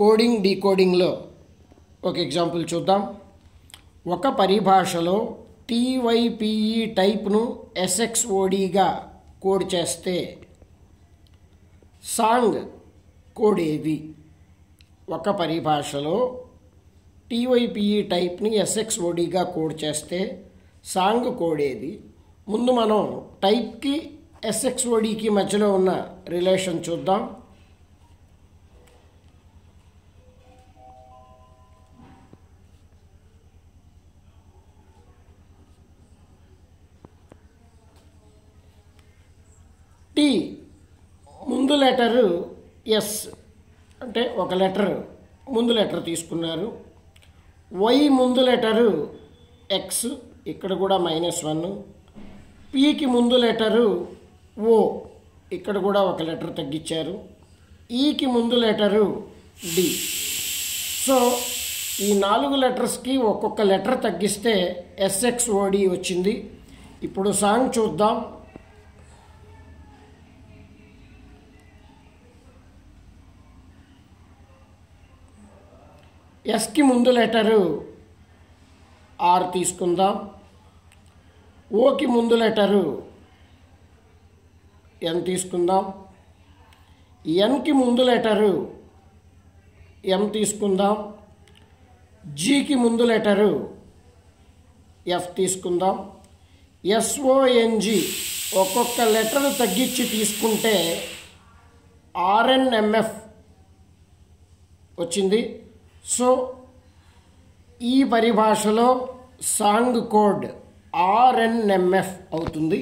Coding డీకోడింగ్లో ఒక example చూద్దాం. ఒక పరిభాషలో TYPE టైప్ను SXODగా కోడ్ చేస్తే సాంగ్ కోడ్ ఏది? ఒక పరిభాషలో TYPE టైప్ని SXODగా కోడ్ చేస్తే సాంగ్ కోడ్ ఏది? ముందు మనం టైప్కి SXODకి మధ్యలో ఉన్న రిలేషన్ చూద్దాం. టీ ముందు లెటరు ఎస్ అంటే ఒక లెటర్ ముందు లెటర్ తీసుకున్నారు. వై ముందు లెటరు ఎక్స్, ఇక్కడ కూడా -1. పీకి ముందు లెటరు ఓ, ఇక్కడ కూడా ఒక లెటర్ తగ్గించారు. ఈకి ముందు లెటరు డి. సో ఈ 4 లెటర్స్కి ఒక్కొక్క లెటర్ తగ్గిస్తే SXOD వచ్చింది. ఇప్పుడు సాంగ్ చూద్దాం. ఎస్కి ముందు లెటరు ఆర్ తీసుకుందాం. ఓకి ముందు లెటరు ఎన్ తీసుకుందాం. ఎన్కి ముందు లెటరు ఎం తీసుకుందాం. జీకి ముందు లెటరు ఎఫ్ తీసుకుందాం. SONG ఒక్కొక్క లెటర్ తగ్గించి తీసుకుంటే RNMF వచ్చింది. సో ఈ పరిభాషలో సాంగ్ కోడ్ RNMF అవుతుంది.